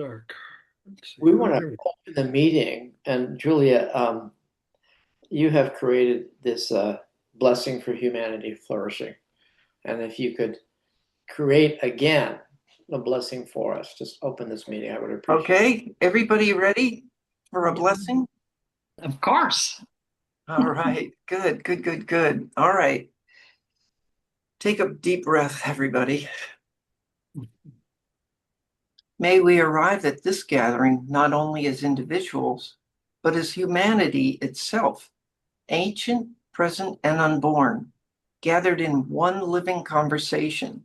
dark. Let's see. We Oh, want to there we open the meeting, and Julia, you have created this blessing for humanity flourishing. And if you could create again a blessing for us, just open this meeting, I would appreciate it. Okay, everybody ready for a blessing? Of course. All right, good, good, good, good. All right. Take a deep breath, everybody. May we arrive at this gathering not only as individuals, but as humanity itself, ancient, present, and unborn, gathered in one living conversation.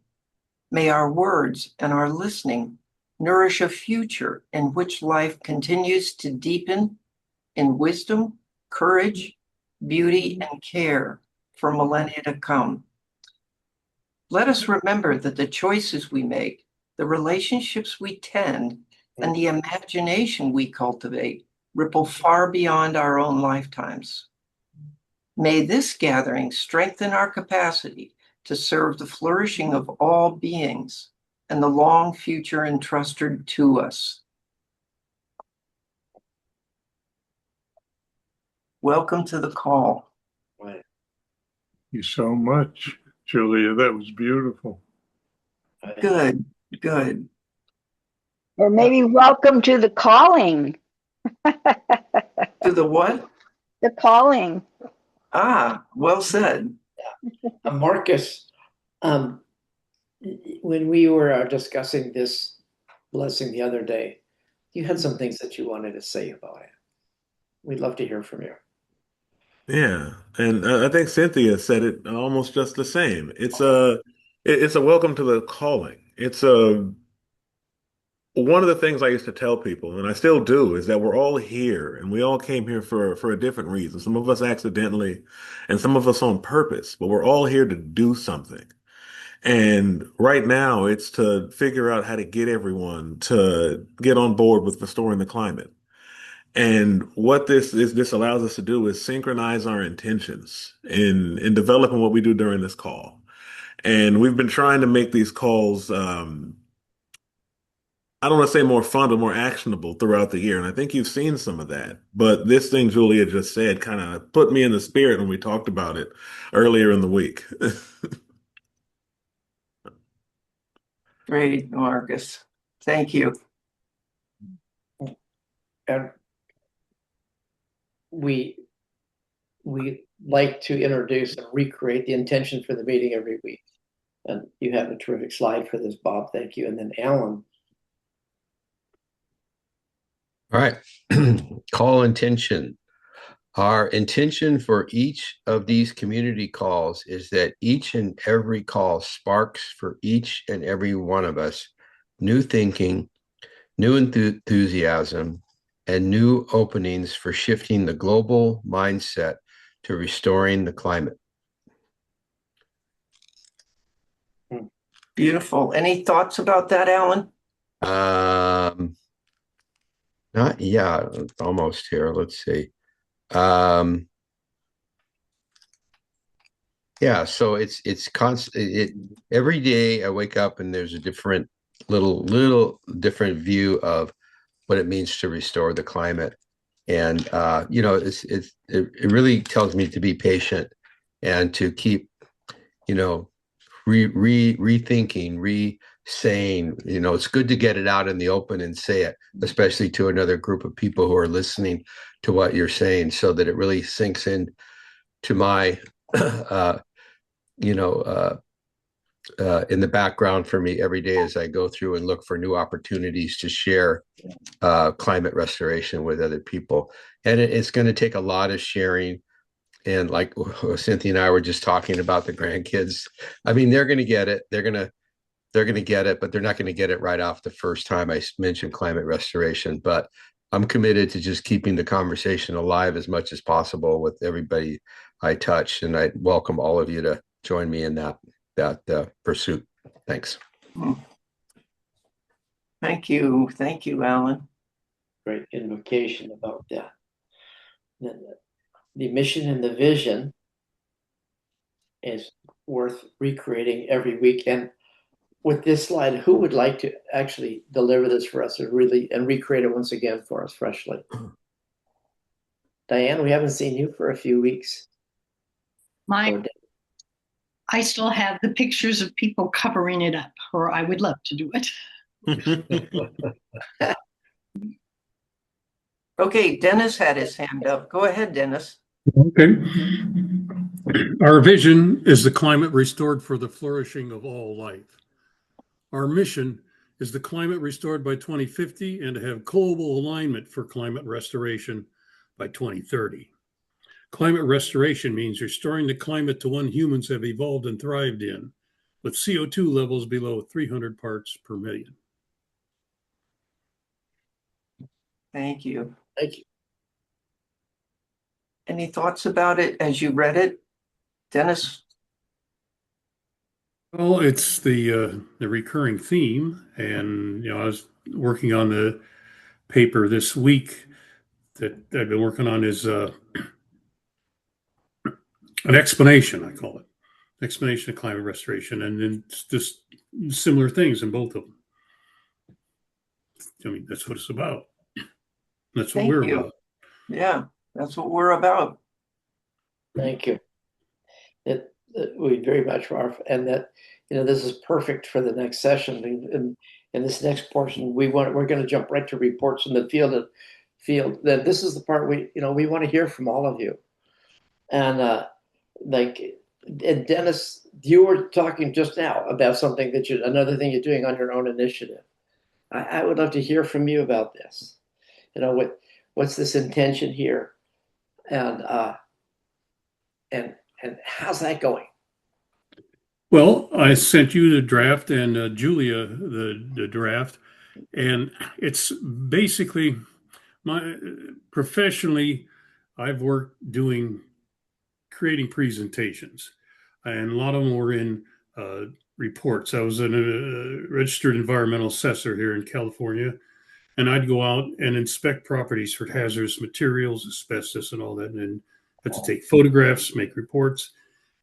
May our words and our listening nourish a future in which life continues to deepen in wisdom, courage, beauty, and care for millennia to come. Let us remember that the choices we make, the relationships we tend, and the imagination we cultivate ripple far beyond our own lifetimes. May this gathering strengthen our capacity to serve the flourishing of all beings and the long future entrusted to us. Welcome to the call. Right. you so much, Julia. That was beautiful. Good, good. Or maybe welcome to the calling. To the what? The calling. Ah, well said. Marcus, when we were discussing this blessing the other day, you had some things that you wanted to say about it. We'd love to hear from you. Yeah, and I think Cynthia said it almost just the same. It's a welcome to the calling. It's a one of the things I used to tell people, and I still do, is that we're all here, and we all came here for a different reason. Some of us accidentally, and some of us on purpose, but we're all here to do something. And right now, it's to figure out how to get everyone to get on board with restoring the climate. And what this allows us to do is synchronize our intentions in developing what we do during this call. And we've been trying to make these calls, I don't want to say more fun, but more actionable throughout the year. And I think you've seen some of that. But this thing Julia just said kind of put me in the spirit when we talked about it earlier in the week. Great, Marcus. Thank you. And we like to introduce and recreate the intention for the meeting every week. And you have a terrific slide for this, Bob. Thank you. And then Alan. All right. Call intention. Our intention for each of these community calls is that each and every call sparks for each and every one of us new thinking, new enthusiasm, and new openings for shifting the global mindset to restoring the climate. Beautiful. Any thoughts about that, Alan? Not yeah, almost here. Let's see. Yeah, so it's constant. Every day I wake up and there's a different little different view of what it means to restore the climate, and it really tells me to be patient and to keep rethinking, saying, it's good to get it out in the open and say it, especially to another group of people who are listening to what you're saying, so that it really sinks in to my, in the background for me every day as I go through and look for new opportunities to share climate restoration with other people. And it's going to take a lot of sharing. And like Cynthia and I were just talking about the grandkids, I mean, they're going to get it. They're going to get it, but they're not going to get it right off the first time I mentioned climate restoration. But I'm committed to just keeping the conversation alive as much as possible with everybody I touch. And I welcome all of you to join me in that pursuit. Thanks. Thank you. Thank you, Alan. Great invocation about that. The mission and the vision is worth recreating every week. And with this slide, who would like to actually deliver this for us and recreate it once again for us freshly? Diane, we haven't seen you for a few weeks. I still have the pictures of people covering it up, or I would love to do it. Okay, Dennis had his hand up. Go ahead, Dennis. Okay. Our vision is the climate restored for the flourishing of all life. Our mission is the climate restored by 2050 and to have global alignment for climate restoration by 2030. Climate restoration means restoring the climate to one humans have evolved and thrived in, with CO2 levels below 300 parts per million. Thank you. Thank you. Any thoughts about it as you read it, Dennis? Well, it's the recurring theme, and I was working on the paper this week that I've been working on is an explanation. I call it explanation of climate restoration, and then it's just similar things in both of them. I mean, that's what it's about. That's what we're about. Yeah, that's what we're about. Thank you. We very much are, and that this is perfect for the next session. In this next portion, we're going to jump right to reports in the field. Then this is the part we want to hear from all of you, and and Dennis, you were talking just now about something another thing you're doing on your own initiative. I would love to hear from you about this. What's this intention here, and how's that going? Well, I sent you the draft and Julia the draft, and it's basically professionally, I've worked creating presentations, and a lot of them were in reports. I was a registered environmental assessor here in California, and I'd go out and inspect properties for hazardous materials, asbestos, and all that, and had to take photographs, make reports.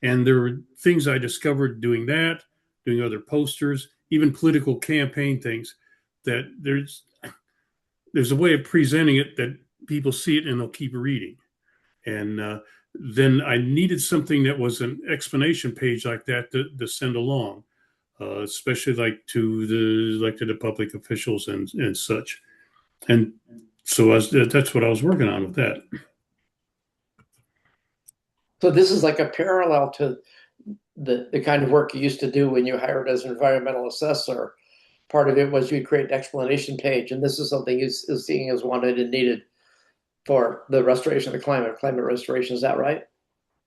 And there were things I discovered doing that, doing other posters, even political campaign things, that there's a way of presenting it that people see it and they'll keep reading. And then I needed something that was an explanation page like that to send along, especially to the public officials and such. And so that's what I was working on with that. So this is like a parallel to the kind of work you used to do when you hired as an environmental assessor. Part of it was you'd create an explanation page, and this is something is seeing as wanted and needed for the restoration of the climate restoration. Is that right?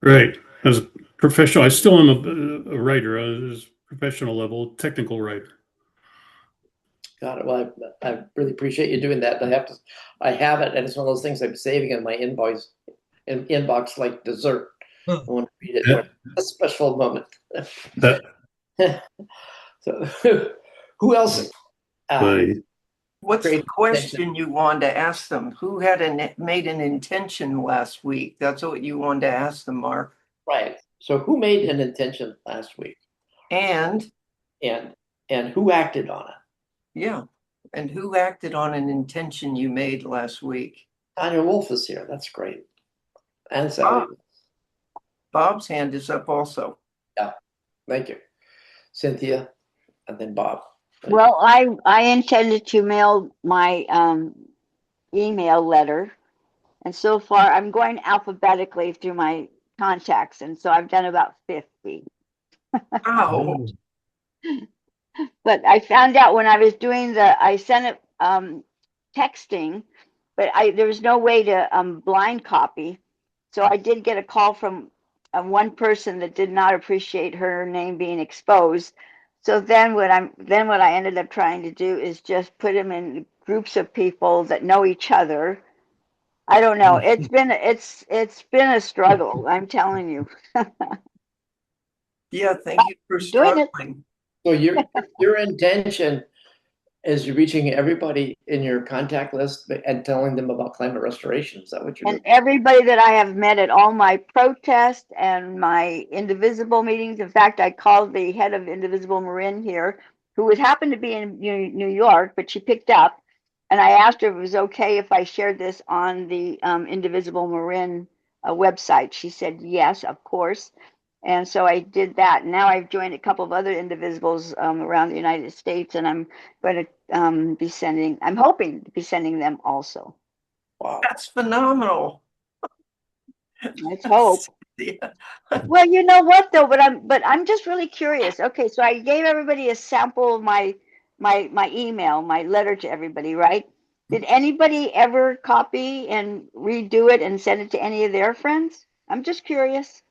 Right. As a professional, I still am a writer, as professional level, technical writer. Got it. Well, I really appreciate you doing that. I have it, and it's one of those things I'm saving in my inbox like dessert. I want to read it. Yeah. A special moment. So, who else? What's the question you wanted to ask them? Who made an intention last week? That's what you wanted to ask them, Mark. Right. So who made an intention last week? And who acted on it? Yeah. And who acted on an intention you made last week? Tanya Wolf is here. That's great. And Sally. Bob's hand is up also. Yeah. Thank you. Cynthia, and then Bob. Well, I intended to mail my email letter, and so far I'm going alphabetically through my contacts, and so I've done about 50. Wow. But I found out when I was doing I sent it texting, but there was no way to blind copy. So I did get a call from one person that did not appreciate her name being exposed. So then what I ended up trying to do is just put them in groups of people that know each other. I don't know. It's been a struggle. I'm telling you. Yeah, thank you for struggling. So your intention is you're reaching everybody in your contact list and telling them about climate restoration. Is that what you're doing? And everybody that I have met at all my protests and my Indivisible meetings. In fact, I called the head of Indivisible Marin here who would happen to be in New York, but she picked up. And I asked her if it was okay if I shared this on the Indivisible Marin website. She said yes, of course. And so I did that. And now I've joined a couple of other indivisibles around the United States, and I'm going to be sending, I'm hoping to be sending them also. Wow. That's phenomenal. Let's hope. Yeah. Well, you know what though, but I'm just really curious. Okay, so I gave everybody a sample of my email, my letter to everybody, right? Did anybody ever copy and redo it and send it to any of their friends? I'm just curious.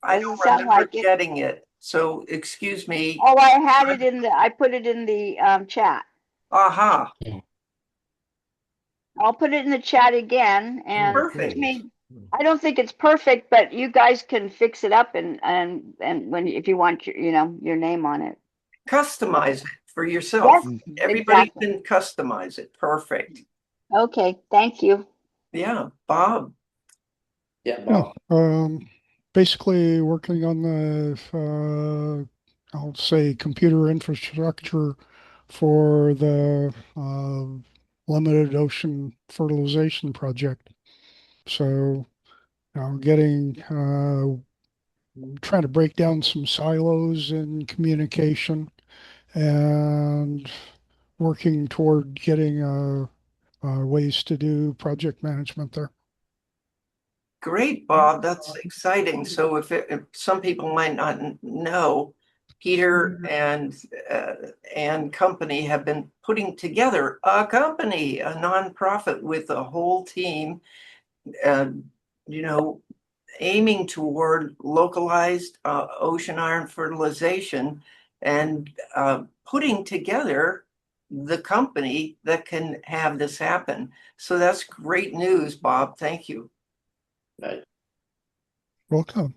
I Doesn't don't sound remember like it. getting it. So excuse me. Oh, I had it in the, I put it in the chat. Aha. I'll put it in the chat again. And I Perfect. mean, I don't think it's perfect, but you guys can fix it up and when if you want your, your name on it. Customize it for yourself. Yes, Everybody exactly. can customize it. Perfect. Okay, thank you. Yeah. Bob. Yeah, Yeah, Bob. basically working on the, I'll say, computer infrastructure for the limited ocean fertilization project. So, getting, trying to break down some silos in communication and working toward getting ways to do project management there. Great, Bob. That's exciting. So if some people might not know, Peter and company have been putting together a company, a nonprofit with a whole team, uh, you know, aiming toward localized ocean iron fertilization and putting together the company that can have this happen. So that's great news, Bob. Thank you. Right. Welcome.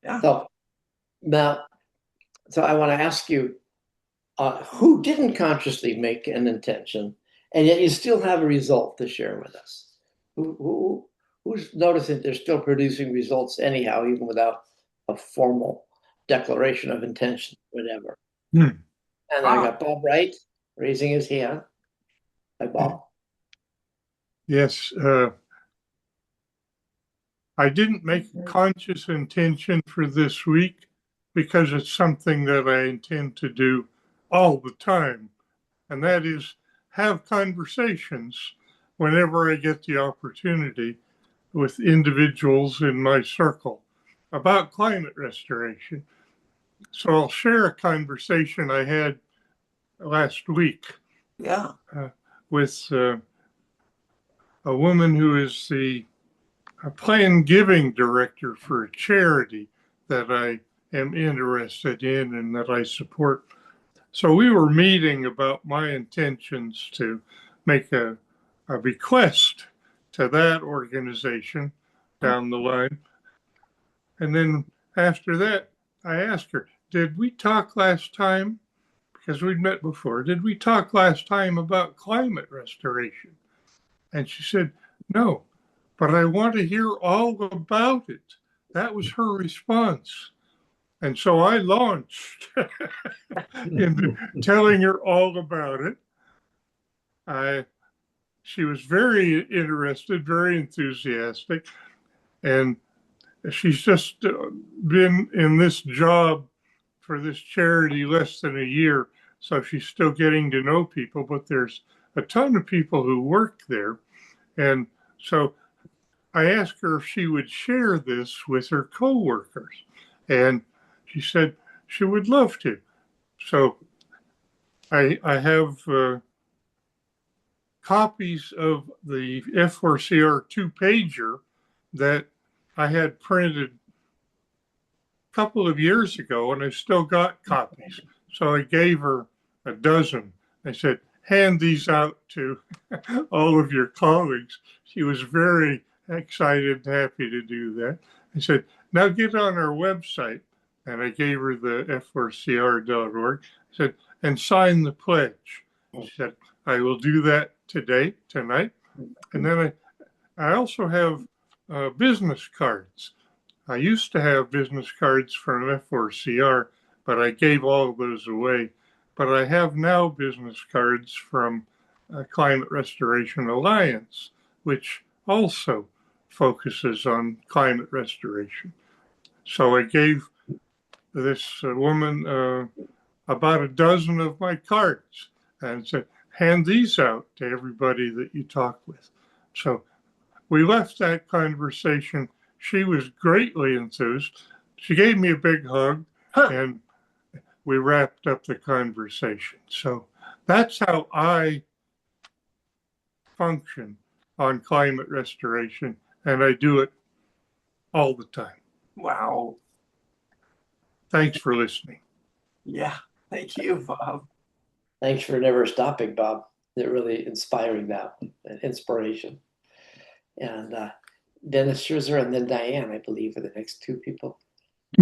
Yeah. So now, so I want to ask you, who didn't consciously make an intention, and yet you still have a result to share with us? Who's noticing they're still producing results anyhow, even without a formal declaration of intention, whatever? Hmm. And I got Bob Wright raising his hand. Hi, Bob. Yes, I didn't make a conscious intention for this week because it's something that I intend to do all the time, and that is have conversations whenever I get the opportunity with individuals in my circle about climate restoration. So I'll share a conversation I had last week Yeah. with a woman who is the plan giving director for a charity that I am interested in and that I support. So we were meeting about my intentions to make a request to that organization down the line. And then after that, I asked her, did we talk last time? Because we'd met before. Did we talk last time about climate restoration? And she said, no, but I want to hear all about it. That was her response. And so I launched into telling her all about it. She was very interested, very enthusiastic, and she's just been in this job for this charity less than a year, so she's still getting to know people, but there's a ton of people who work there. And so I asked her if she would share this with her coworkers, and she said she would love to. So I have copies of the F4CR two-pager that I had printed a couple of years ago, and I still got copies. So I gave her a dozen. I said, hand these out to all of your colleagues. She was very excited and happy to do that. I said, now get on our website. And I gave her the f4cr.org. I said, and sign the pledge. She said, I will do that tonight. And then I also have business cards. I used to have business cards from F4CR, but I gave all of those away. But I have now business cards from Climate Restoration Alliance, which also focuses on climate restoration. So I gave this woman about a dozen of my cards and said, hand these out to everybody that you talk with. So we left that conversation. She was greatly enthused. She gave me a big hug and we wrapped up the conversation. So that's how I function on climate restoration, and I do it all the time. Wow. Thanks for listening. Yeah. Thank you, Bob. Thanks for never stopping, Bob. They're really inspiring that inspiration. And Dennis Scherzer and then Diane, I believe, are the next two people.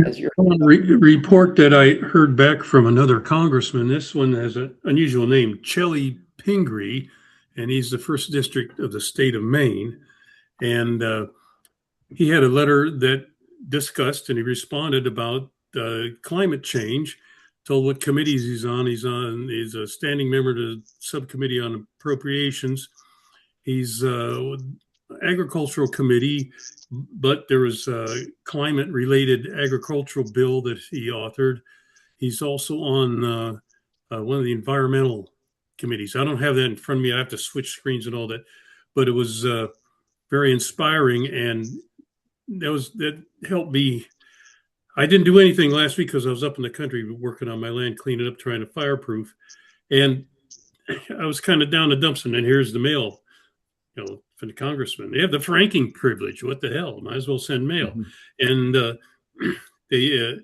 As your Report that I heard back from another congressman. This one has an unusual name, Chelly Pingree, and he's the first district of the state of Maine. And he had a letter that discussed, and he responded about climate change, told what committees he's on. He's a standing member to the subcommittee on appropriations. He's agricultural committee, but there was a climate related agricultural bill that he authored. He's also on one of the environmental committees. I don't have that in front of me. I have to switch screens and all that, but it was very inspiring, and that helped me. I didn't do anything last week because I was up in the country working on my land, cleaning up, trying to fireproof, and I was kind of down the dumps. And then here's the mail, from the congressman. They have the franking privilege. What the hell? Might as well send mail. And here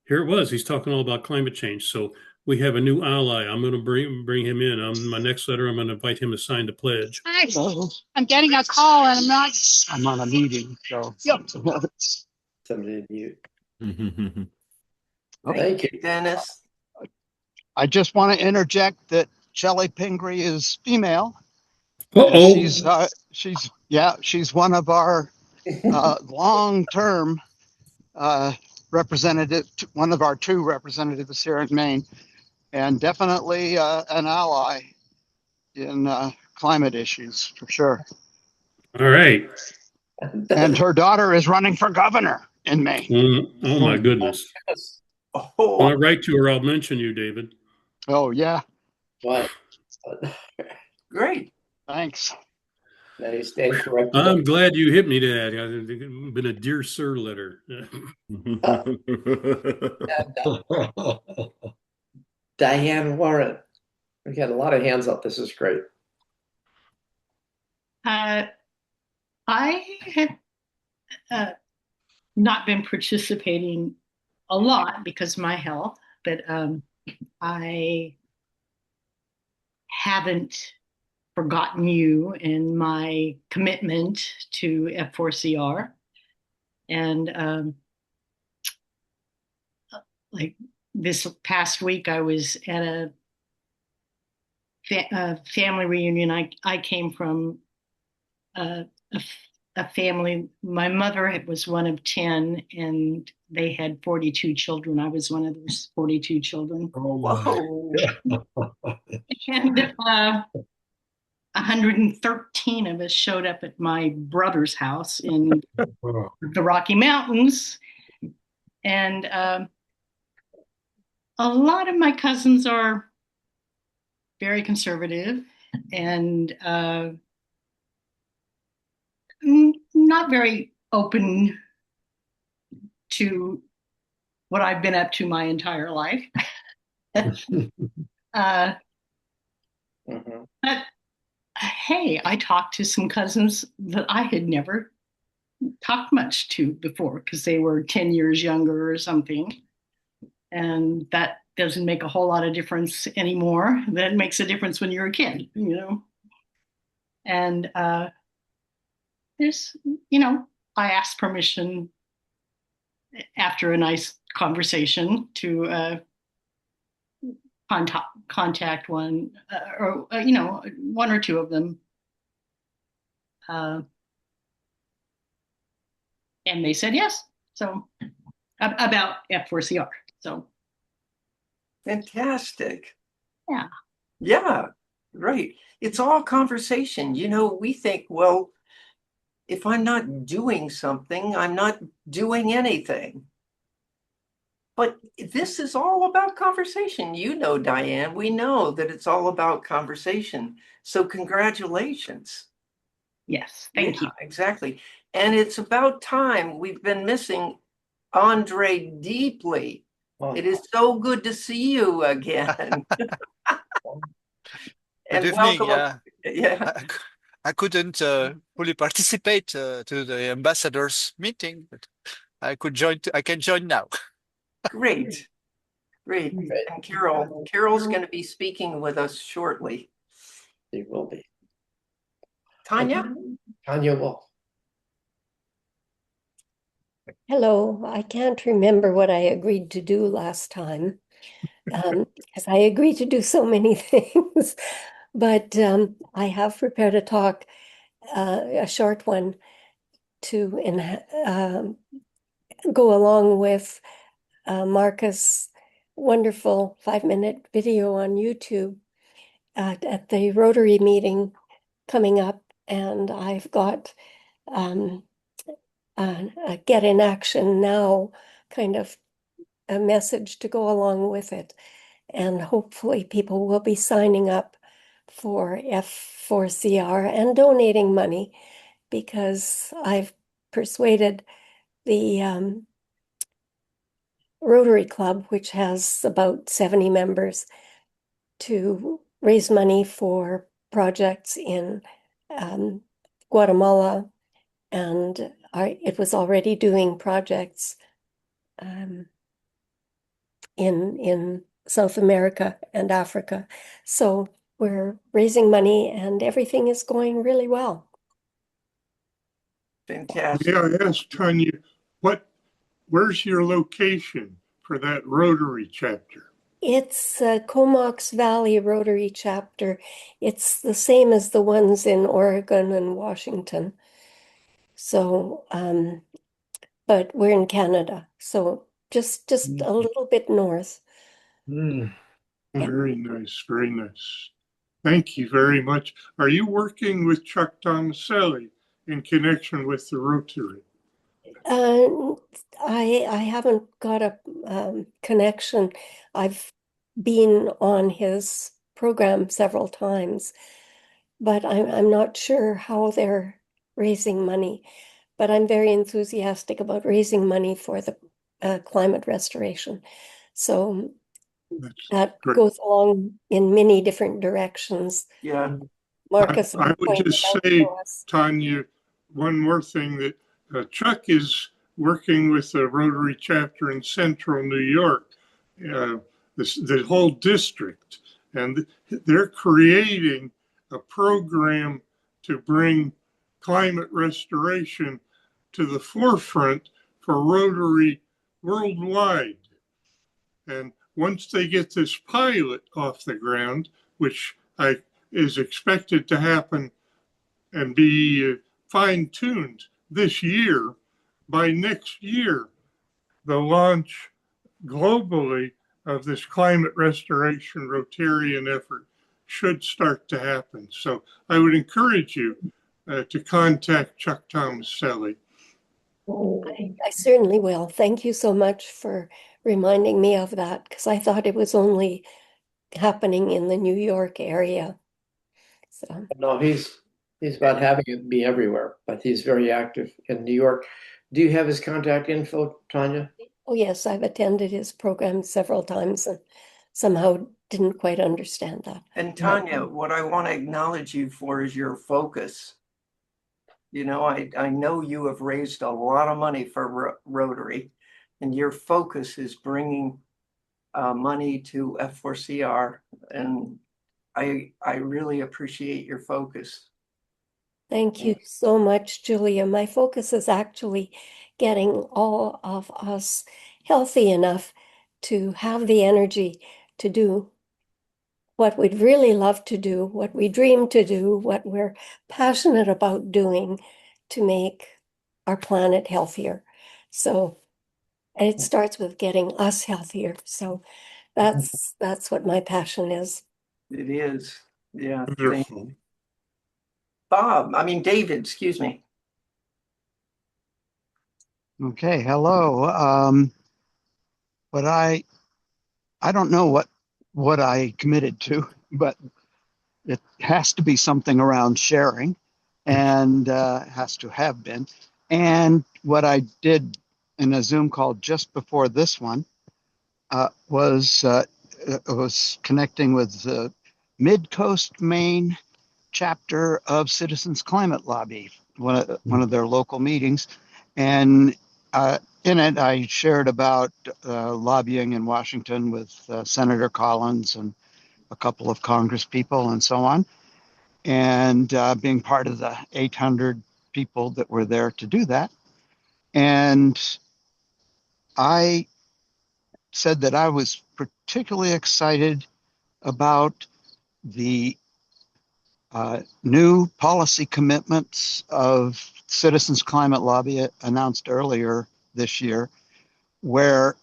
it was. He's talking all about climate change. So we have a new ally. I'm going to bring him in. On my next letter, I'm going to invite him to sign the pledge. Hi. I'm getting a call and I'm on a meeting. So yep. somebody mute. Thank Thank you, you. Dennis. I just want to interject that Shelley Pingree is female. Uh-oh. She's one of our long-term representative, one of our two representatives here in Maine, and definitely an ally in climate issues for sure. All right. And her daughter is running for governor in Maine. Oh my goodness. Oh, When I write to her, I'll mention you, David. Oh yeah, What? great. thanks. Nice. Stand corrected. I'm glad you hit me to that. It's been a dear sir letter. Diane Warren. We got a lot of hands up. This is great. I have not been participating a lot because of my health, but I haven't forgotten you and my commitment to F4CR. And like this past week, I was at a family reunion. I came from a family. My mother was one of 10, and they had 42 children. I was one of those 42 children. Whoa. And 113 of us showed up at my brother's house in the Rocky Mountains. And a lot of my cousins are very conservative and not very open to what I've been up to my entire life. But hey, I talked to some cousins that I had never talked much to before because they were 10 years younger or something. And that doesn't make a whole lot of difference anymore. That makes a difference when you're a kid, And there's, I asked permission after a nice conversation to contact one or one or two of them, and they said yes. So about F4CR. So Fantastic. Yeah. Yeah, right. It's all conversation. We think, well, if I'm not doing something, I'm not doing anything. But this is all about conversation. Diane, we know that it's all about conversation. So congratulations. Yes. Thank you. Exactly. And it's about time. We've been missing Andre deeply. It is so good to see you again. Good And evening. welcome. Yeah. I couldn't fully participate to the ambassadors meeting, but I can join now. Great. Great. And Carol's going to be speaking with us shortly. They will be. Tanya? Tanya will. Hello, I can't remember what I agreed to do last time, because I agreed to do so many things. But I have prepared a talk, a short one, to go along with Marcus' wonderful 5-minute video on YouTube at the Rotary meeting coming up. And I've got a Get in Action Now kind of a message to go along with it. And hopefully people will be signing up for F4CR and donating money, because I've persuaded the Rotary Club, which has about 70 members, to raise money for projects in Guatemala, and it was already doing projects in South America and Africa. So we're raising money and everything is going really well. Fantastic. May I ask Tanya, where's your location for that Rotary chapter? It's Comox Valley Rotary chapter. It's the same as the ones in Oregon and Washington. So, but we're in Canada, so just a little bit north. Mm. Very nice, very nice. Thank you very much. Are you working with Chuck Tomaselli in connection with the Rotary? I haven't got a connection. I've been on his program several times, but I'm not sure how they're raising money. But I'm very enthusiastic about raising money for the climate restoration. So that great. goes along in many different directions. Yeah. Marcus, I would just say, Tanya, one more thing, that Chuck is working with the Rotary chapter in Central New York, the whole district, and they're creating a program to bring climate restoration to the forefront for Rotary worldwide. And once they get this pilot off the ground, which is expected to happen and be fine-tuned this year, by next year, the launch globally of this climate restoration Rotarian effort should start to happen. So I would encourage you to contact Chuck Tomaselli. I certainly will. Thank you so much for reminding me of that, because I thought it was only happening in the New York area. So No, he's about having it be everywhere, but he's very active in New York. Do you have his contact info, Tanya? oh yes, I've attended his program several times and somehow didn't quite understand that. And Tanya, what I want to acknowledge you for is your focus. I know you have raised a lot of money for Rotary, and your focus is bringing money to F4CR, and I really appreciate your focus. Thank you so much, Julia. My focus is actually getting all of us healthy enough to have the energy to do what we'd really love to do, what we dream to do, what we're passionate about doing to make our planet healthier. So, and it starts with getting us healthier. So That's what my passion is. It is. Yeah. Wonderful. David, excuse me. Okay, hello. But I don't know what I committed to, but it has to be something around sharing, and has to have been. And what I did in a Zoom call just before this one was connecting with the Mid Coast Maine chapter of Citizens Climate Lobby, one of their local meetings, and in it I shared about lobbying in Washington with Senator Collins and a couple of Congress people and so on, and being part of the 800 people that were there to do that. And I said that I was particularly excited about the new policy commitments of Citizens Climate Lobby announced earlier this year, where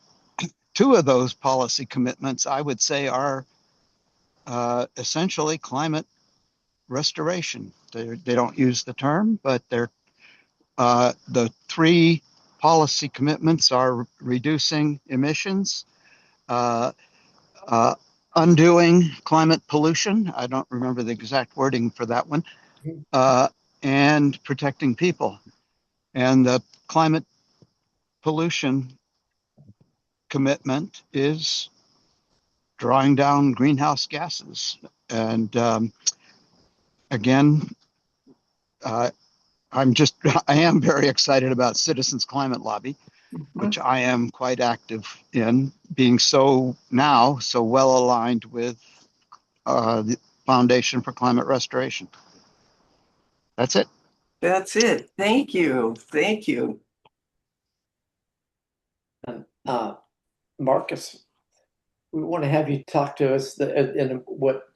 two of those policy commitments I would say are essentially climate restoration. They don't use the term, but they're the three policy commitments are reducing emissions, uh, uh, undoing climate pollution. I don't remember the exact wording for that one, uh, and protecting people. And the climate pollution commitment is drawing down greenhouse gases. And again, uh, I am very excited about Citizens Climate Lobby, which I am quite active in, being so well aligned with the Foundation for Climate Restoration. That's it. That's it. Thank you. Thank you. Marcus, we want to have you talk to us in what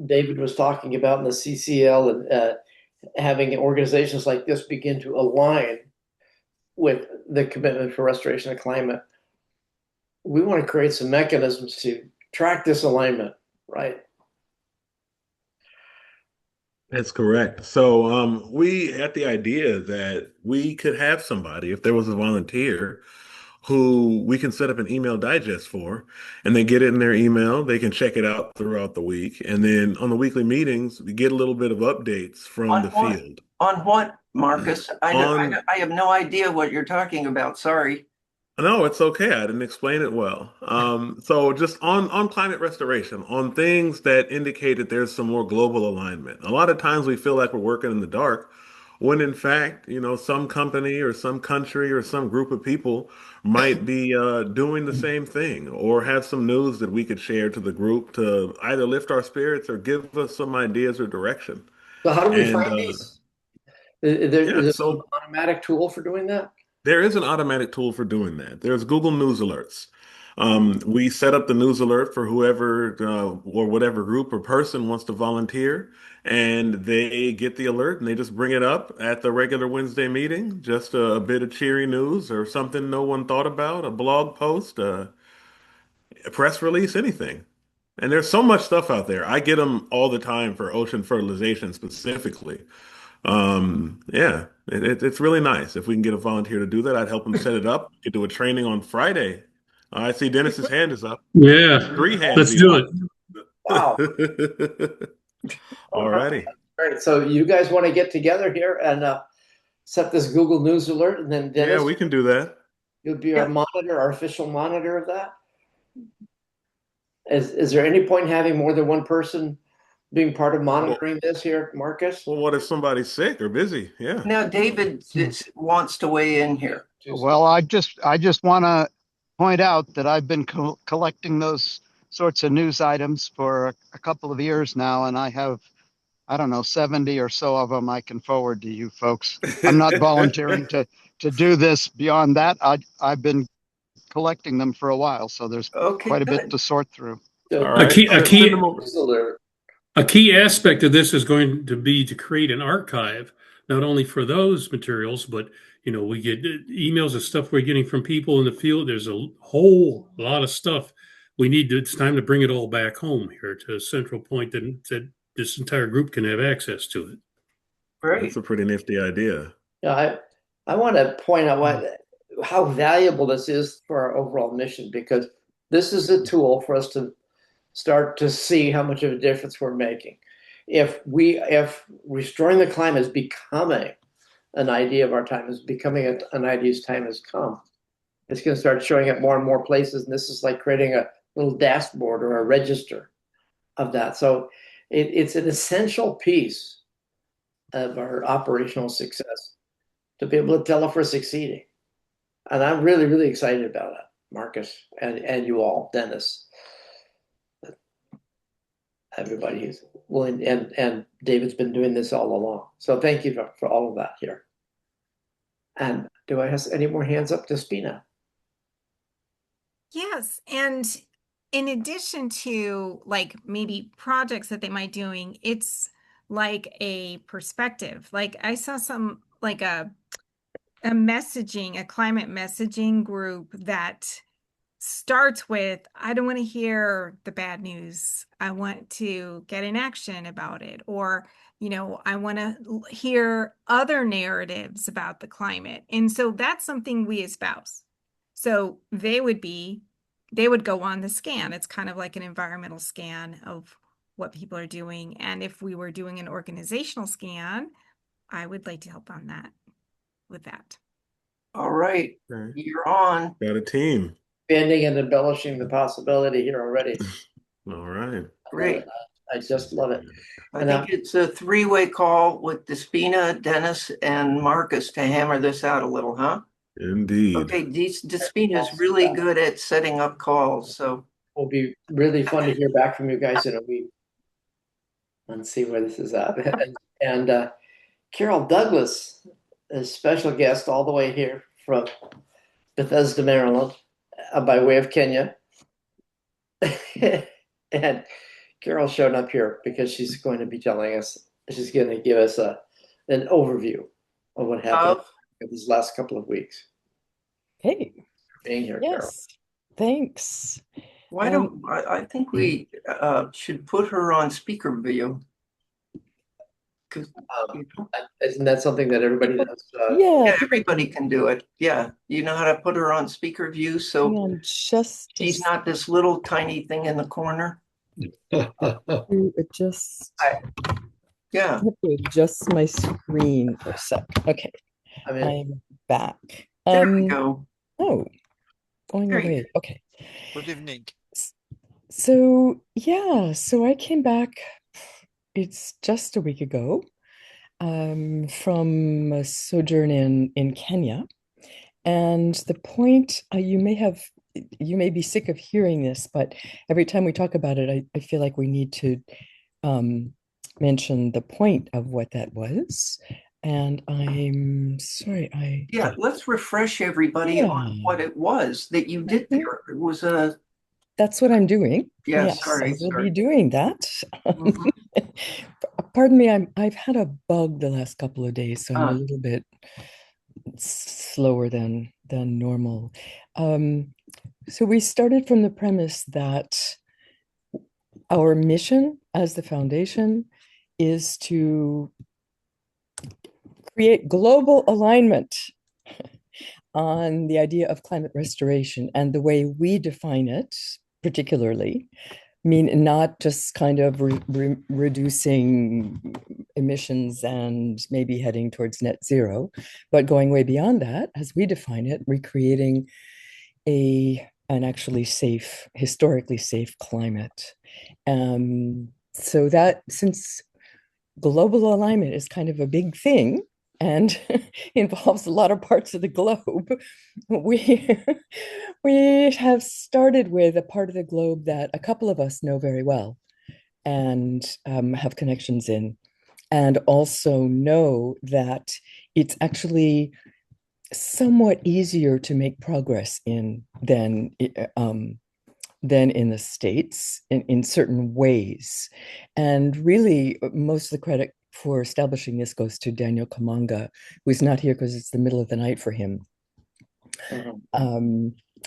David was talking about in the CCL, and having organizations like this begin to align with the commitment for restoration of climate. We want to create some mechanisms to track this alignment, right? That's correct. So we had the idea that we could have somebody, if there was a volunteer, who we can set up an email digest for, and they get it in their email. They can check it out throughout the week. And then on the weekly meetings, we get a little bit of updates from the field. On what, Marcus? I have no idea what you're talking about. Sorry. No, it's okay. I didn't explain it well. So just on climate restoration, on things that indicate that there's some more global alignment. A lot of times we feel like we're working in the dark, when in fact, some company or some country or some group of people might be doing the same thing, or have some news that we could share to the group to either lift our spirits or give us some ideas or direction. So how do we And find these? yeah, Is there an so automatic tool for doing that? there is an automatic tool for doing that. There's Google News Alerts. We set up the news alert for whoever or whatever group or person wants to volunteer, and they get the alert and they just bring it up at the regular Wednesday meeting. Just a bit of cheery news or something no one thought about, a blog post, a press release, anything. And there's so much stuff out there. I get them all the time for ocean fertilization specifically. Yeah, it's really nice. If we can get a volunteer to do that, I'd help them set it up. We could do a training on Friday. I see Dennis's hand is up. Yeah, Three hands let's do it. Wow. All righty. All right. So you guys want to get together here and set this Google News alert, and then Dennis, Yeah, we can do that. you'll be our monitor, our official monitor of that. Is there any point in having more than one person being part of monitoring this here, Marcus? Well, what if somebody's sick or busy? Yeah. Now, David wants to weigh in here. Well, I just want to point out that I've been collecting those sorts of news items for a couple of years now, and I have, I don't know, 70 or so of them I can forward to you folks. I'm not volunteering to do this beyond that. I've been collecting them for a while, so there's quite a bit to sort through. All right. A key aspect of this is going to be to create an archive, not only for those materials, but we get emails and stuff we're getting from people in the field. There's a whole lot of stuff it's time to bring it all back home here to a central point that this entire group can have access to it. Great. That's a pretty nifty idea. Yeah, I want to point out how valuable this is for our overall mission, because this is a tool for us to start to see how much of a difference we're making. If restoring the climate is becoming an idea of our time, is becoming an idea's time has come, it's going to start showing up more and more places. And this is like creating a little dashboard or a register of that. So it's an essential piece of our operational success to be able to tell if we're succeeding. And I'm really, really excited about it, Marcus, and you all, Dennis, everybody who's willing, and David's been doing this all along. So thank you for all of that here. And do I have any more hands up? Despina? Yes, and in addition to like maybe projects that they might doing, it's like a perspective. Like I saw some like a messaging, a climate messaging group that starts with, I don't want to hear the bad news. I want to get in action about it. Or, I want to hear other narratives about the climate. And so that's something we espouse. So they would go on the scan. It's kind of like an environmental scan of what people are doing. And if we were doing an organizational scan, I would like to help on that with that. All right, Okay. you're on. Got a team. Expanding and embellishing the possibility here already. All right. Great. I just love it. I think it's a three-way call with Despina, Dennis, and Marcus to hammer this out a little, huh? Indeed. Okay, Despina's really good at setting up calls, so. It'll be really fun to hear back from you guys in a week and see where this is at. And Carol Douglas, a special guest all the way here from Bethesda, Maryland, by way of Kenya. And Carol showed up here because she's going to be telling us, she's going to give us an overview of what happened these last couple of weeks. Hey, Being here, yes, thanks. Why don't I think we should put her on speaker view? Isn't that something that everybody does? Yeah, everybody can do it. Yeah, you know how to put her on speaker view, so she's not this little tiny thing in the corner. Adjust. Yeah. I have to adjust my screen for a sec. Okay, I'm back. There we go. Oh, going away. Okay. Good evening. So so I came back. It's just a week ago from a sojourn in Kenya. And the point, you may be sick of hearing this, but every time we talk about it, I feel like we need to mention the point of what that was. And I'm sorry, Yeah, let's refresh everybody on what it was that you did there. It was That's what I'm doing. Yeah, yes, sorry. I will be doing that. Pardon me, I've had a bug the last couple of days, so I'm a little bit slower than normal. So we started from the premise that our mission as the foundation is to create global alignment on the idea of climate restoration, and the way we define it, particularly, mean not just kind of reducing emissions and maybe heading towards net zero, but going way beyond that, as we define it, recreating an actually safe, historically safe climate. So that, since global alignment is kind of a big thing and involves a lot of parts of the globe, we have started with a part of the globe that a couple of us know very well and have connections in, and also know that it's actually somewhat easier to make progress in than in the States in certain ways. And really, most of the credit for establishing this goes to Daniel Kamanga, who's not here because it's the middle of the night for him.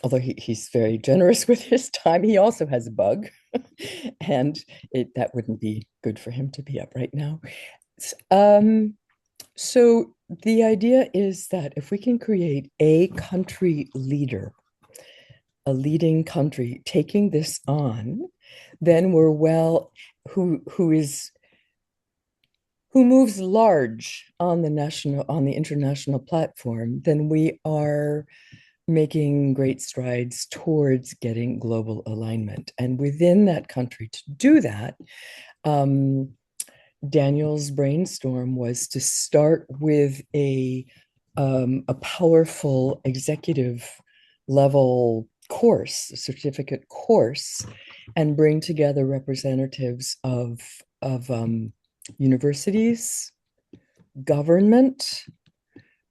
although he's very generous with his time, he also has a bug, and that wouldn't be good for him to be up right now. So the idea is that if we can create a country leader, a leading country taking this on, then we're who moves large on the international platform, then we are making great strides towards getting global alignment. And within that country, to do that, Daniel's brainstorm was to start with a powerful executive level course, a certificate course, and bring together representatives of universities, government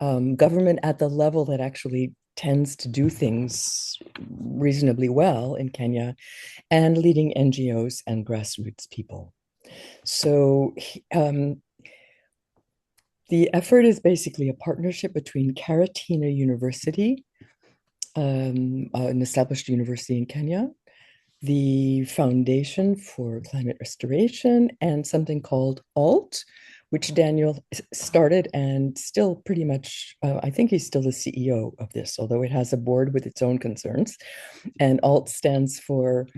at the level that actually tends to do things reasonably well in Kenya, and leading NGOs and grassroots people. So the effort is basically a partnership between Karatina University, an established university in Kenya, the Foundation for Climate Restoration, and something called ALT, which Daniel started and still pretty much, I think he's still the CEO of this, although it has a board with its own concerns. And ALT stands for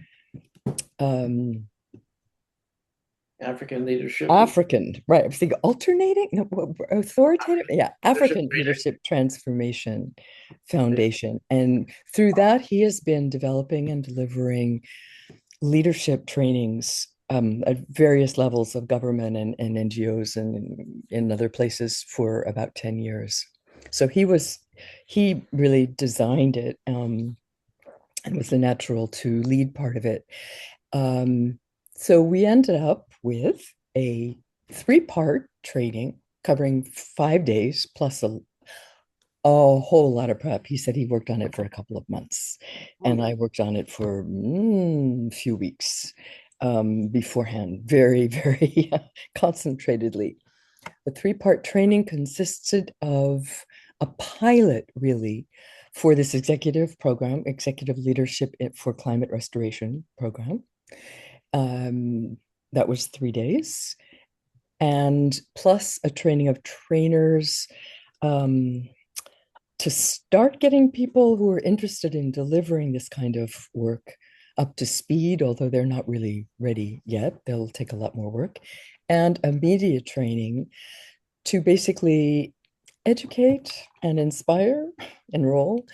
African leadership. African, right? I was thinking alternating, no, authoritative. Yeah, African Leadership Transformation Foundation. And through that, he has been developing and delivering leadership trainings at various levels of government and NGOs and in other places for about 10 years. So he really designed it and was the natural to lead part of it. So we ended up with a 3-part training covering 5 days plus a whole lot of prep. He said he worked on it for a couple of months, and I worked on it for a few weeks beforehand, very, very concentratedly. The 3-part training consisted of a pilot, really, for this executive program, Executive Leadership for Climate Restoration program. That was 3 days, and plus a training of trainers to start getting people who are interested in delivering this kind of work up to speed, although they're not really ready yet. They'll take a lot more work, and a media training to basically educate and inspire, enroll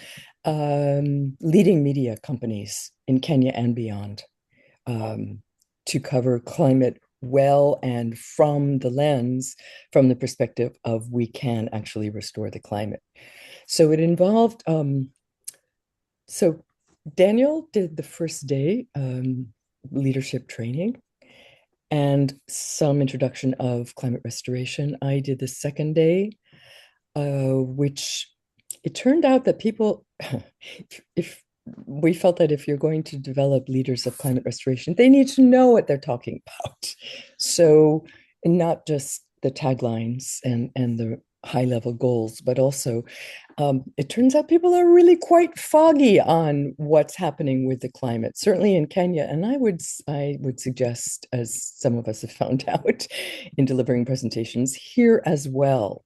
leading media companies in Kenya and beyond. To cover climate well and from the perspective of we can actually restore the climate. So it involved, so Daniel did the first day leadership training and some introduction of climate restoration. I did the second day, which it turned out that people, if we felt that if you're going to develop leaders of climate restoration, they need to know what they're talking about. So not just the taglines and the high level goals, but also it turns out people are really quite foggy on what's happening with the climate, certainly in Kenya. And I would suggest, as some of us have found out in delivering presentations, here as well.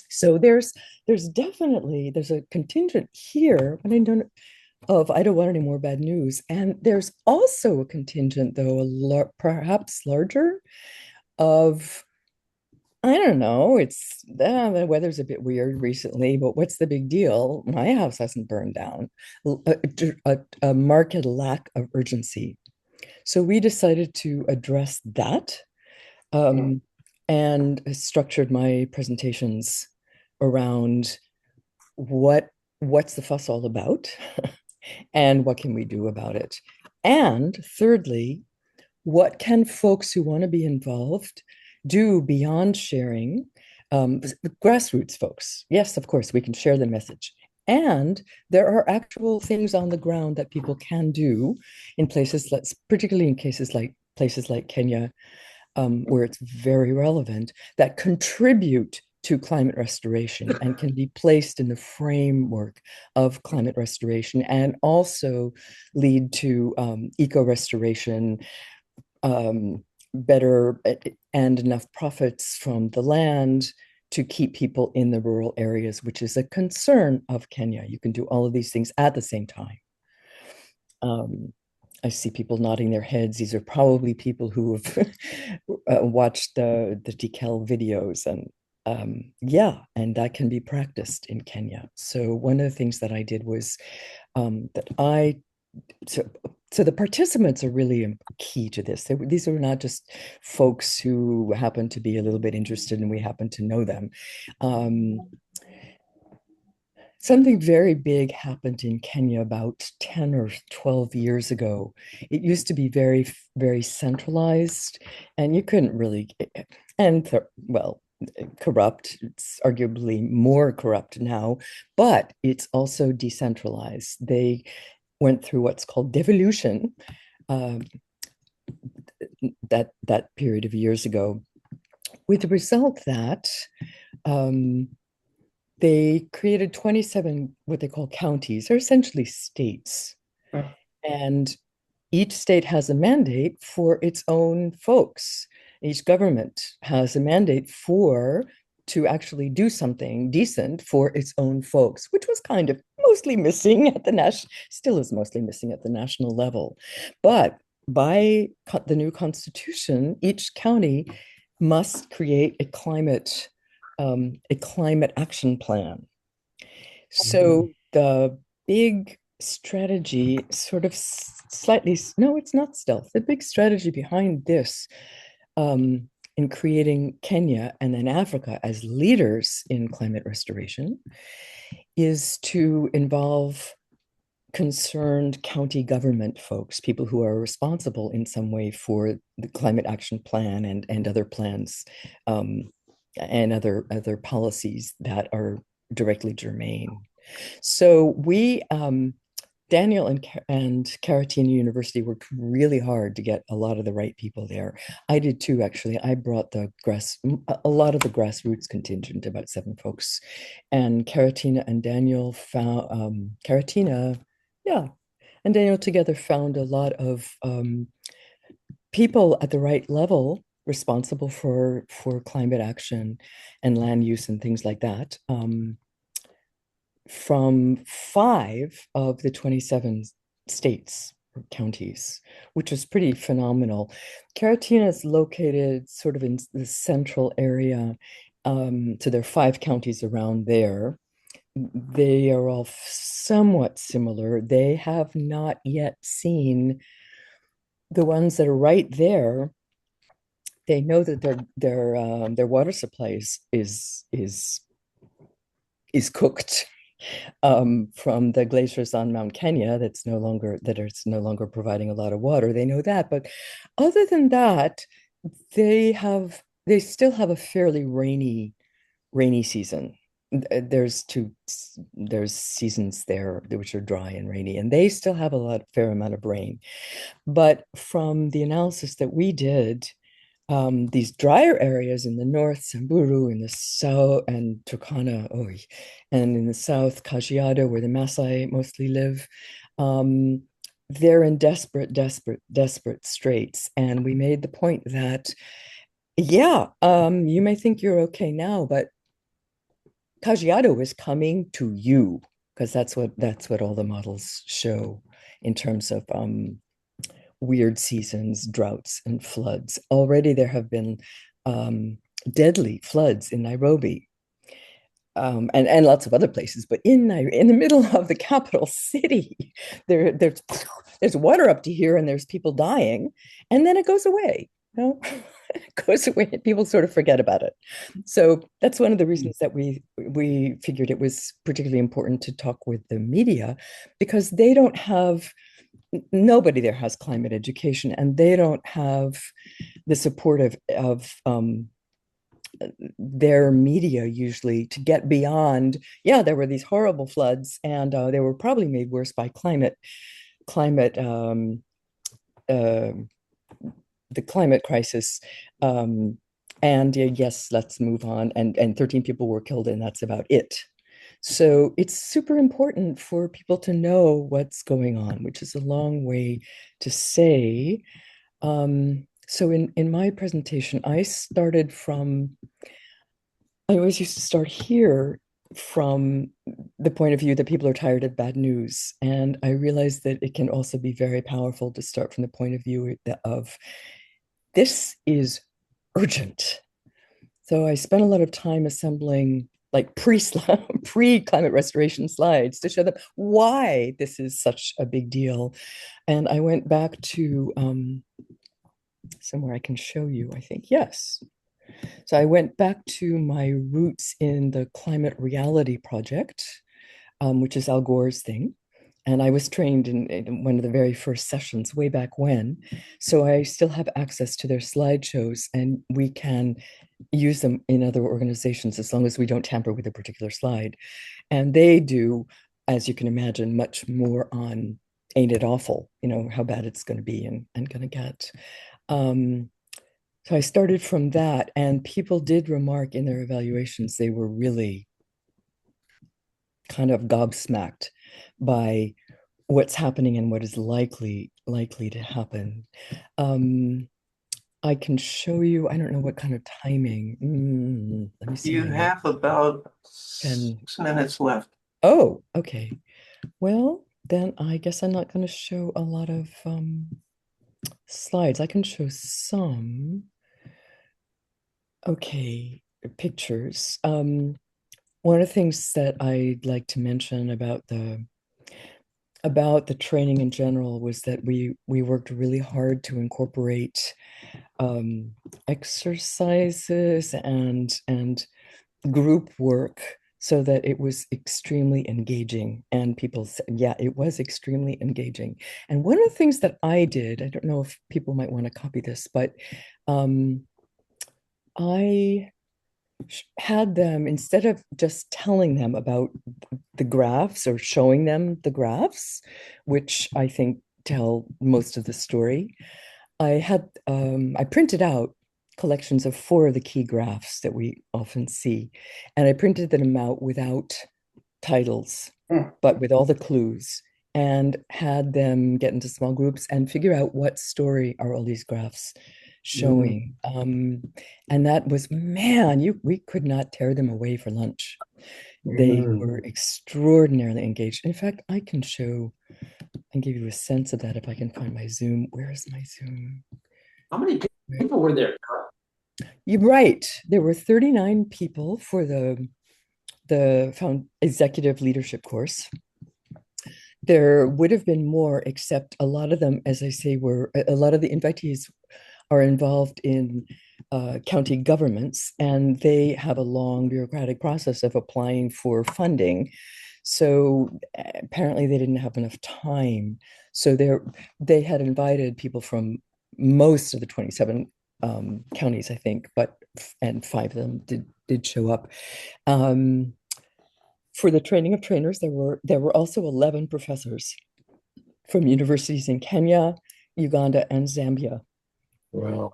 So there's a contingent here, but I don't want any more bad news. And there's also a contingent, though, perhaps larger, of, I don't know, the weather's a bit weird recently, but what's the big deal? My house hasn't burned down. A marked lack of urgency. So we decided to address that and structured my presentations around what's the fuss all about and what can we do about it. And thirdly, what can folks who want to be involved do beyond sharing? Grassroots folks, yes, of course, we can share the message. And there are actual things on the ground that people can do in places, particularly in places like Kenya, where it's very relevant, that contribute to climate restoration and can be placed in the framework of climate restoration and also lead to eco restoration, better and enough profits from the land to keep people in the rural areas, which is a concern of Kenya. You can do all of these things at the same time. I see people nodding their heads. These are probably people who have watched the DKL videos, and yeah, and that can be practiced in Kenya. So one of the things that I did was that so the participants are really key to this. These are not just folks who happen to be a little bit interested and we happen to know them. Something very big happened in Kenya about 10 or 12 years ago. It used to be very, very centralized, and you couldn't really, well, corrupt. It's arguably more corrupt now, but it's also decentralized. They went through what's called devolution, that period of years ago, with the result that they created 27 what they call counties, or essentially states. And each state has a mandate for its own folks. Each government has a mandate to actually do something decent for its own folks, which was kind of mostly missing at the still is mostly missing at the national level. But by the new constitution, each county must create a climate action plan. So the big strategy sort of slightly, no, it's not stealth. The big strategy behind this in creating Kenya and then Africa as leaders in climate restoration is to involve concerned county government folks, people who are responsible in some way for the climate action plan and other plans, and other policies that are directly germane. So we, Daniel and Caratina University worked really hard to get a lot of the right people there. I did too, actually. I brought a lot of the grassroots contingent, about 7 folks, and Caratina and Daniel found and Daniel together found a lot of people at the right level responsible for climate action and land use and things like that, from 5 of the 27 states or counties, which was pretty phenomenal. Caratina is located sort of in the central area, so there are 5 counties around there. They are all somewhat similar. They have not yet seen the ones that are right there. They know that their water supply is cooked from the glaciers on Mount Kenya. It's no longer providing a lot of water. They know that, but other than that, they still have a fairly rainy season. There's seasons there which are dry and rainy, and they still have a fair amount of rain. But from the analysis that we did, these drier areas in the north, Samburu, in the south, and Turkana, and in the south, Kajiado, where the Maasai mostly live, they're in desperate straits. And we made the point that, you may think you're okay now, but Kajiado is coming to you, because that's what all the models show in terms of weird seasons, droughts, and floods. Already there have been deadly floods in Nairobi, and lots of other places, but in the middle of the capital city, there's water up to here, and there's people dying, and then it goes away. It goes away, and people sort of forget about it. So that's one of the reasons that we figured it was particularly important to talk with the media, because nobody there has climate education, and they don't have the support of their media usually to get beyond, there were these horrible floods, and they were probably made worse by the climate crisis, And yes, let's move on. And 13 people were killed, and that's about it. So it's super important for people to know what's going on, which is a long way to say. So in my presentation, I always used to start here from the point of view that people are tired of bad news. And I realized that it can also be very powerful to start from the point of view of this is urgent. So I spent a lot of time assembling like pre-climate restoration slides to show them why this is such a big deal. And I went back to somewhere I can show you, I think. Yes. So I went back to my roots in the Climate Reality Project, which is Al Gore's thing. And I was trained in one of the very first sessions way back when. So I still have access to their slideshows, and we can use them in other organizations as long as we don't tamper with a particular slide. And they do, as you can imagine, much more on ain't it awful, how bad it's going to be and going to get. So I started from that, and people did remark in their evaluations they were really kind of gobsmacked by what's happening and what is likely to happen. I can show you, I don't know what kind of timing. Let me see. You have about 6 minutes left. Oh, okay. Well, then I guess I'm not going to show a lot of slides. I can show some. Okay, pictures. One of the things that I'd like to mention about the training in general was that we worked really hard to incorporate exercises and group work so that it was extremely engaging. And people said, yeah, it was extremely engaging. And one of the things that I did, I don't know if people might want to copy this, but I had them, instead of just telling them about the graphs or showing them the graphs, which I think tell most of the story, I printed out collections of 4 of the key graphs that we often see, and I printed them out without titles, but with all the clues, and had them get into small groups and figure out what story are all these graphs showing. And that was, man, we could not tear them away for lunch. They were extraordinarily engaged. In fact, I can show and give you a sense of that if I can find my Zoom. Where is my Zoom? How many people were there, Carl? You're right. There were 39 people for the executive leadership course. There would have been more, except a lot of them, as I say, a lot of the invitees are involved in county governments, and they have a long bureaucratic process of applying for funding. So apparently they didn't have enough time. So they had invited people from most of the 27 counties, I think, and 5 of them did show up. For the training of trainers, there were also 11 professors from universities in Kenya, Uganda, and Zambia. Wow.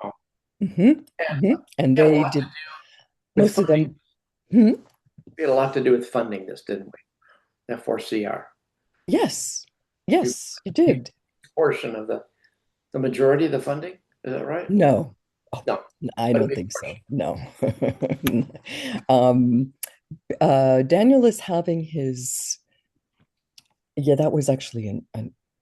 And they did, most of them. We had a lot to do with funding this, didn't we? F4CR. Yes, you did. Portion of the majority of the funding, is that right? No. Oh, no, I don't think so. No. Daniel is having his, that was actually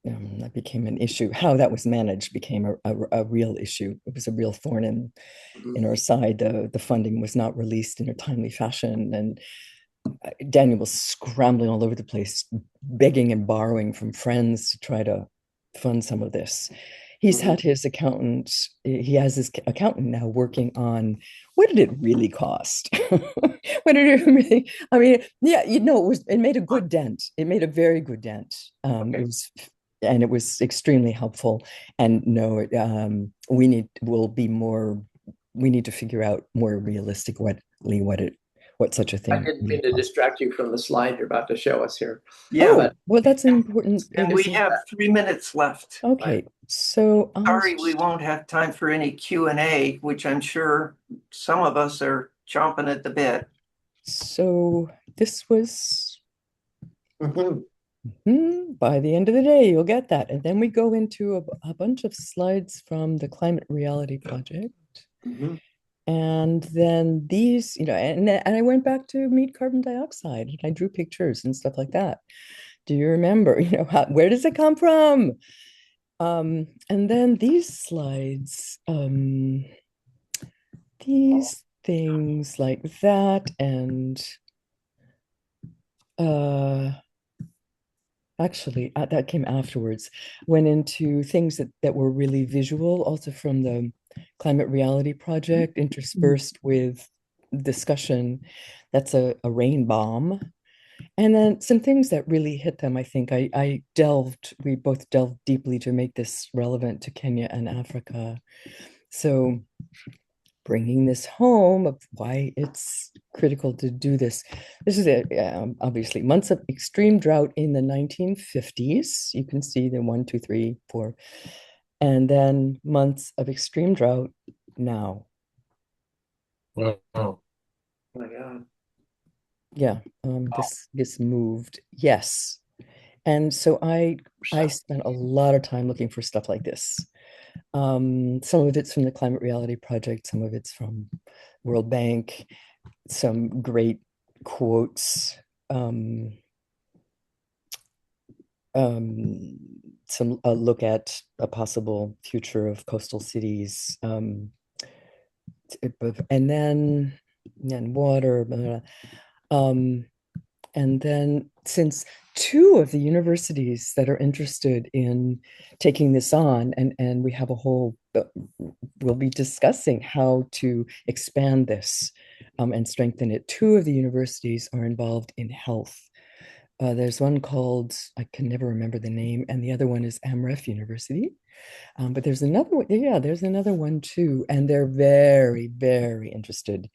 that became an issue. How that was managed became a real issue. It was a real thorn in our side. The funding was not released in a timely fashion, and Daniel was scrambling all over the place, begging and borrowing from friends to try to fund some of this. He's had his accountant, he has his accountant now working on what did it really cost? What did it really, I mean, yeah, it made a good dent. It made a very good dent. It was extremely helpful. And no, we need to figure out more realistically what what such a I thing didn't may mean to cost. distract you from the slide you're about to show us here. Yeah, Oh, well, that's an important. It and we was have 3 minutes left. okay. So Sorry, we won't have time for any Q&A, which I'm sure some of us are chomping at the bit. so this was Mhm. by the end of the day, you'll get that. And then we go into a bunch of slides from the Climate Reality Project. Mhm. And then these, and I went back to meet carbon dioxide and I drew pictures and stuff like that. Do you remember, where does it come from? And then these slides, these things like that, and actually that came afterwards, went into things that were really visual, also from the Climate Reality Project, interspersed with discussion. That's a rain bomb. And then some things that really hit them, I think we both delved deeply to make this relevant to Kenya and Africa. So bringing this home of why it's critical to do this. This is obviously months of extreme drought in the 1950s. You can see the 1, 2, 3, 4, and then months of extreme drought now. Wow. Oh my God. Yeah, this moved. Yes. And so I spent a lot of time looking for stuff like this. Some of it's from the Climate Reality Project, some of it's from World Bank, some great quotes, some a look at a possible future of coastal cities, and then water, blah, blah, blah. And then since two of the universities that are interested in taking this on, and we have a whole, we'll be discussing how to expand this and strengthen it. Two of the universities are involved in health. There's one called, I can never remember the name, and the other one is Amref University. But there's another one, there's another one too, and they're very, very interested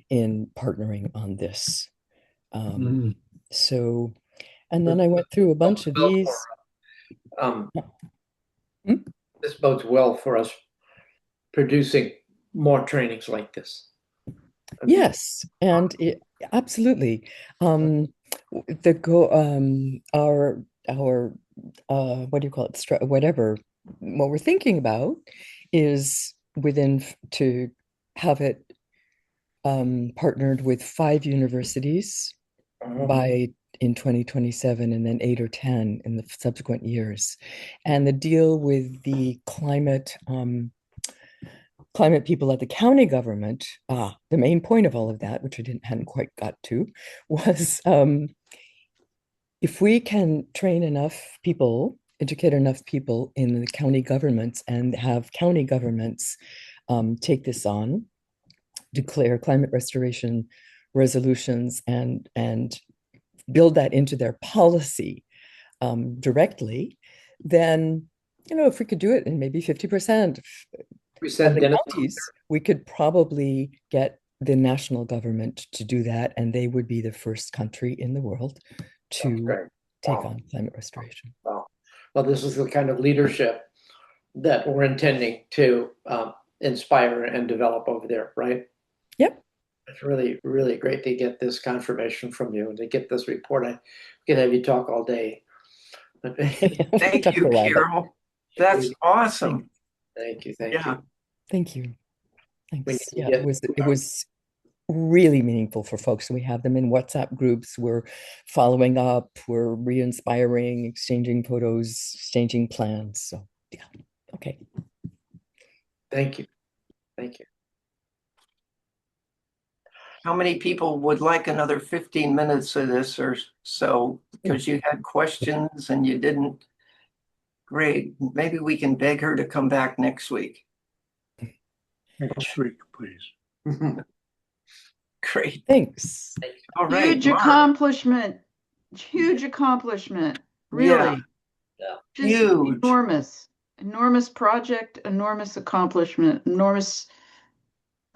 in partnering on this. So, and then I went through a bunch of these. This bodes well for us producing more trainings like this. Yes, and absolutely. The go our what do you call it? Whatever. What we're thinking about is to have it partnered with 5 universities by in 2027, and then 8 or 10 in the subsequent years. And the deal with the climate people at the county government, the main point of all of that, which I hadn't quite got to, was if we can train enough people, educate enough people in the county governments, and have county governments take this on, declare climate restoration resolutions, and build that into their policy directly, then, if we could do it in maybe 50% of the counties, we could probably get the national government to do that, and they would be the first country in the world to take on climate restoration. Wow. Well, this is the kind of leadership that we're intending to inspire and develop over there, right? Yep. It's really, really great to get this confirmation from you and to get this report. I could have you talk all day. Thank you, Carol. That's awesome. Thank you. Thank you. Thank you. Thanks. Yeah, it was really meaningful for folks. We have them in WhatsApp groups. We're following up. We're re-inspiring, exchanging photos, exchanging plans. So yeah. Okay. Thank you. Thank you. How many people would like another 15 minutes of this or so? Because you had questions and you didn't. Great. Maybe we can beg her to come back next week. Next week, please. Great. Thanks. All right. Huge accomplishment. Huge accomplishment. Really. Yeah. Just huge. Enormous project, enormous accomplishment, enormous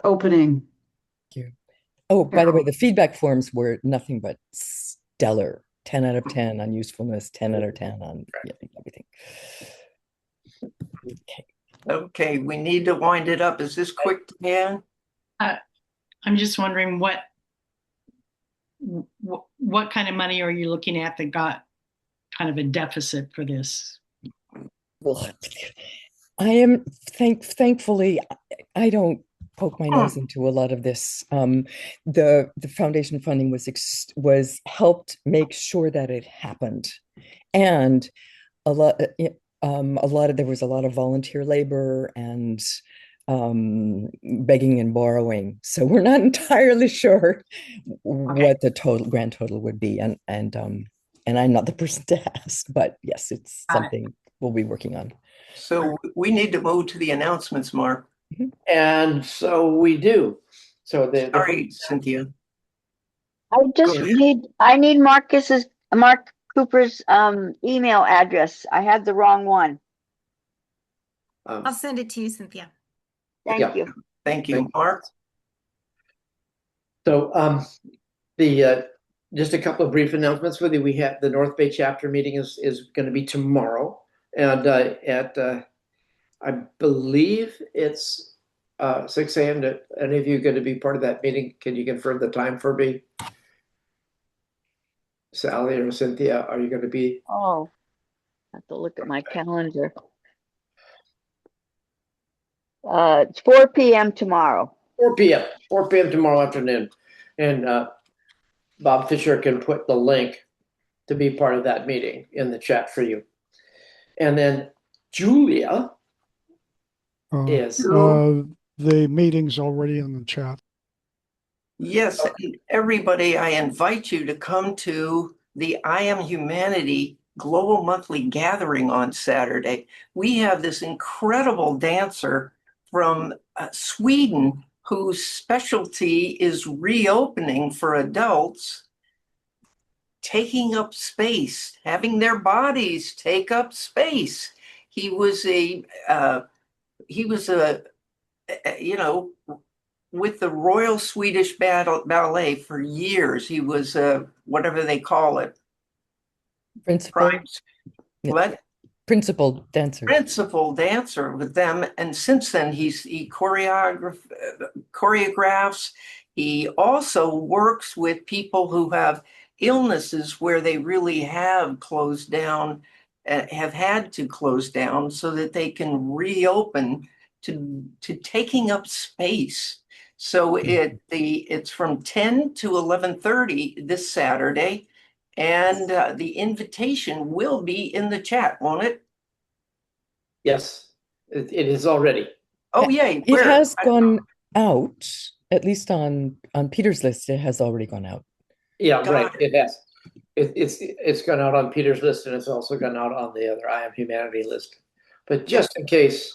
opening. Thank you. Oh, by the way, the feedback forms were nothing but stellar. 10 out of 10 on usefulness, 10 out of 10 on everything. Okay. Okay, we need to wind it up. Is this quick, Dan? I'm just wondering what kind of money are you looking at that got kind of a deficit for this? Well, I am thankfully I don't poke my nose into a lot of this. The foundation funding was helped make sure that it happened, and a lot there was a lot of volunteer labor and begging and borrowing. So we're not entirely sure what the grand total would be, and I'm not the person to ask, but yes, it's something we'll be working on. So we need to move to the announcements, Mark. And so we do. So Sorry, Cynthia. I need Mark Cooper's email address. I had the wrong one. I'll send it to you, Cynthia. Thank you. Thank you, Mark. So just a couple of brief announcements with you. We have the North Bay chapter meeting is going to be tomorrow, and at I believe it's 6 a.m. To any of you going to be part of that meeting? Can you confirm the time for me? Sally or Cynthia, are you going to be? Oh, I have to look at my calendar. It's 4 p.m. tomorrow. 4 p.m. tomorrow afternoon. And Bob Fisher can put the link to be part of that meeting in the chat for you. And then Julia is. The meeting's already in the chat. Yes, everybody, I invite you to come to the I Am Humanity Global Monthly Gathering on Saturday. We have this incredible dancer from Sweden whose specialty is reopening for adults, taking up space, having their bodies take up space. He was with the Royal Swedish Ballet for years. He was whatever they call it. What? Principal dancer. Principal dancer with them, and since then he choreographs. He also works with people who have illnesses where they really have closed down, have had to close down, so that they can reopen to taking up space. So it's from 10 to 11:30 this Saturday. And the invitation will be in the chat, won't it? Yes, it is already. Oh, yay. It has gone out, at least on Peter's list. It has already gone out. Yeah, right. It has. It's gone out on Peter's list, and it's also gone out on the other I Am Humanity list. But just in case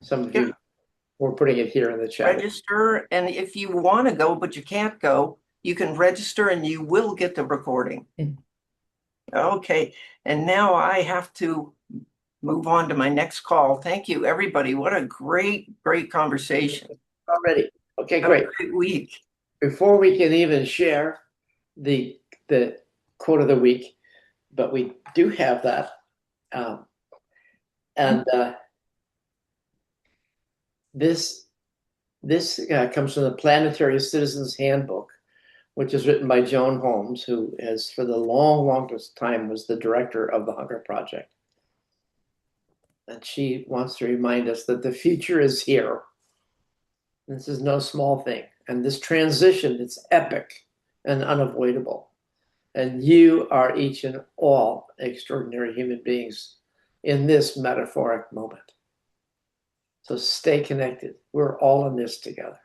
some of you were putting it here in the chat. Register, and if you want to go but you can't go, you can register and you will get the recording. Okay, and now I have to move on to my next call. Thank you, everybody. What a great conversation. Already. Okay, great. Have a great week. Before we can even share the quote of the week, but we do have that. This comes from the Planetary Citizens Handbook, which is written by Joan Holmes, who has for the longest time was the director of the Hunger Project. And she wants to remind us that the future is here. This is no small thing. And this transition, it's epic and unavoidable. And you are each and all extraordinary human beings in this metaphoric moment. So stay connected. We're all in this together.